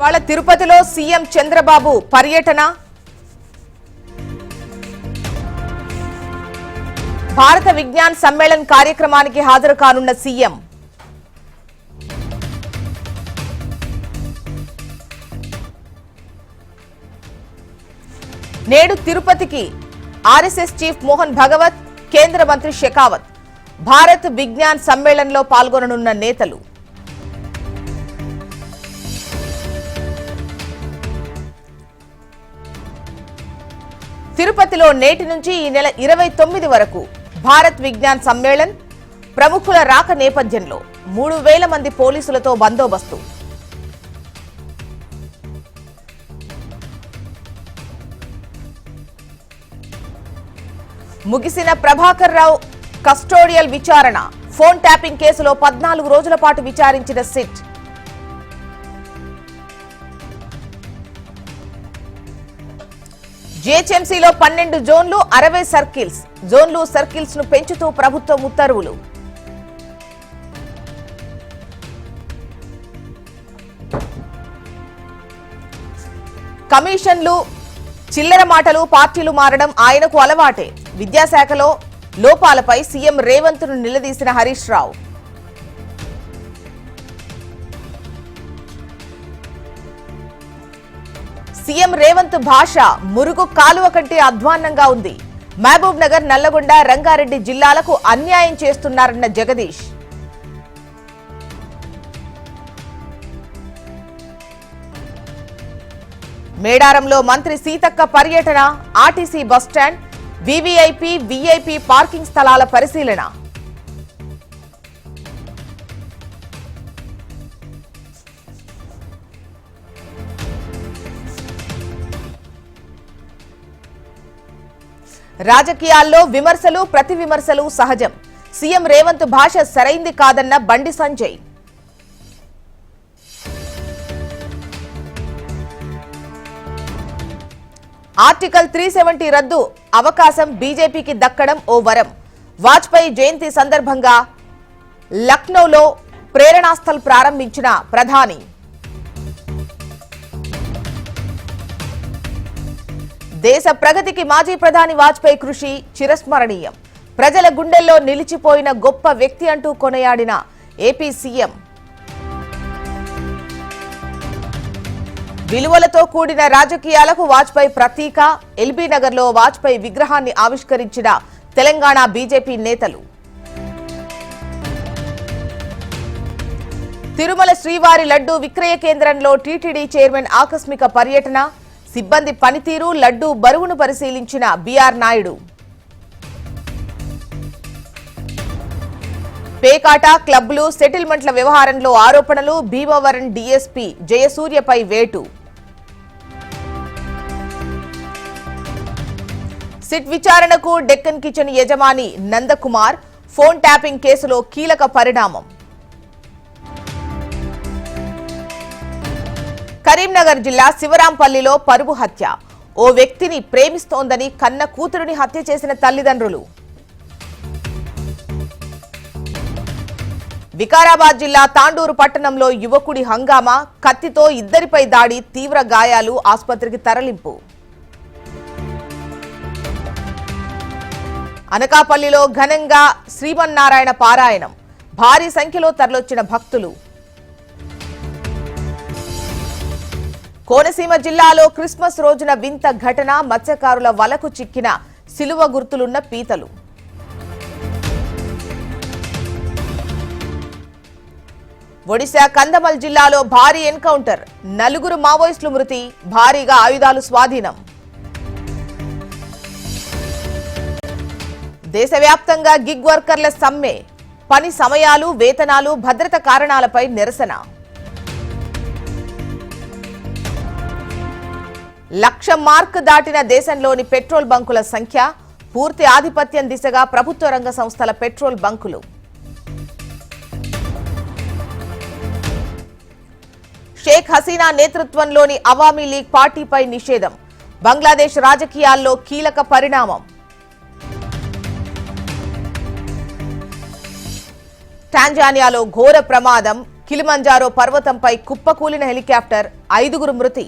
ఇవాళ తిరుపతిలో సీఎం చంద్రబాబు పర్యటన. భారత విజ్ఞాన్ సమ్మేళన్ కార్యక్రమానికి హాజరు కానున్న సీఎం. నేడు తిరుపతికి ఆర్ఎస్ఎస్ చీఫ్ మోహన్ భగవత్, కేంద్ర మంత్రి షెకావత్ భారత్ విజ్ఞాన్ సమ్మేళన్లో పాల్గొననున్న నేతలు. తిరుపతిలో నేటి నుంచి ఈ నెల 29 వరకు భారత్ విజ్ఞాన్ సమ్మేళన్. ప్రముఖుల రాక నేపథ్యంలో 3000 మంది పోలీసులతో బందోబస్తు. ముగిసిన ప్రభాకర్ రావు కస్టోడియల్ విచారణ. ఫోన్ ట్యాపింగ్ కేసులో 14 రోజుల పాటు విచారించిన సిట్. జీహెచ్ఎంసీలో 12 జోన్లు, 60 సర్కిల్స్. జోన్లు, సర్కిల్స్ ను పెంచుతూ ప్రభుత్వం ఉత్తర్వులు. కమిషన్లు, చిల్లర మాటలు, పార్టీలు మారడం ఆయనకు అలవాటే. విద్యాశాఖలో లోపాలపై సీఎం రేవంత్ ను నిలదీసిన హరీష్ రావు. సీఎం రేవంత్ భాష మురుగు కాలువ కంటే అధ్వాన్నంగా ఉంది. మహబూబ్ నగర్, నల్లగొండ, రంగారెడ్డి జిల్లాలకు అన్యాయం చేస్తున్నారన్న జగదీష్. మేడారంలో మంత్రి సీతక్క పర్యటన. RTC bus stand, VVIP, VIP parking స్థలాల పరిశీలన. రాజకీయాల్లో విమర్శలు, ప్రతి విమర్శలు సహజం. సీఎం రేవంత్ భాష సరైంది కాదన్న బండి సంజయ్. ఆర్టికల్ 370 రద్దు అవకాశం బీజేపీకి దక్కడం ఓ వరం. వాజ్పేయి జయంతి సందర్భంగా లక్నోలో ప్రేరణాస్థల్ ప్రారంభించిన ప్రధాని. దేశ ప్రగతికి మాజీ ప్రధాని వాజ్పేయి కృషి చిరస్మరణీయం. ప్రజల గుండెల్లో నిలిచిపోయిన గొప్ప వ్యక్తి అంటూ కొనియాడిన ఏపీ సీఎం. విలువలతో కూడిన రాజకీయాలకు వాజ్పేయి ప్రతీక. ఎల్బీ నగర్లో వాజ్పేయి విగ్రహాన్ని ఆవిష్కరించిన తెలంగాణ బీజేపీ నేతలు. తిరుమల శ్రీవారి లడ్డూ విక్రయ కేంద్రంలో టీటీడీ చైర్మన్ ఆకస్మిక పర్యటన. సిబ్బంది పనితీరు, లడ్డూ బరువును పరిశీలించిన బీఆర్ నాయుడు. పేకాట, క్లబ్లు, సెటిల్మెంట్ల వ్యవహారంలో ఆరోపణలు. భీమవరం డీఎస్పీ జయసూర్యపై వేటు. సిట్ విచారణకు డెక్కన్ కిచెన్ యజమాని నందకుమార్. ఫోన్ ట్యాపింగ్ కేసులో కీలక పరిణామం. కరీంనగర్ జిల్లా శివరాంపల్లిలో పరువు హత్య. ఓ వ్యక్తిని ప్రేమిస్తోందని కన్న కూతురుని హత్య చేసిన తల్లిదండ్రులు. వికారాబాద్ జిల్లా తాండూరు పట్టణంలో యువకుడి హంగామా. కత్తితో ఇద్దరిపై దాడి, తీవ్ర గాయాలు, ఆసుపత్రికి తరలింపు. అనకాపల్లిలో ఘనంగా శ్రీమన్నారాయణ పారాయణం. భారీ సంఖ్యలో తరలొచ్చిన భక్తులు. కోనసీమ జిల్లాలో క్రిస్మస్ రోజున వింత ఘటన. మత్స్యకారుల వలకు చిక్కిన సిలువ గుర్తులున్న పీతలు. ఒడిశా కంధమల్ జిల్లాలో భారీ ఎన్కౌంటర్. 4 మావోయిస్టులు మృతి. భారీగా ఆయుధాలు స్వాధీనం. దేశవ్యాప్తంగా గిగ్ వర్కర్ల సమ్మె. పని సమయాలు, వేతనాలు, భద్రత కారణాలపై నిరసన. 1,00,000 మార్క్ దాటిన దేశంలోని పెట్రోల్ బంకుల సంఖ్య. పూర్తి ఆధిపత్యం దిశగా ప్రభుత్వ రంగ సంస్థల పెట్రోల్ బంకులు. షేక్ హసీనా నేతృత్వంలోని అవామీ లీగ్ పార్టీపై నిషేధం. బంగ్లాదేశ్ రాజకీయాల్లో కీలక పరిణామం. టాంజానియాలో ఘోర ప్రమాదం. కిలిమంజారో పర్వతంపై కుప్పకూలిన హెలికాప్టర్ 5 మృతి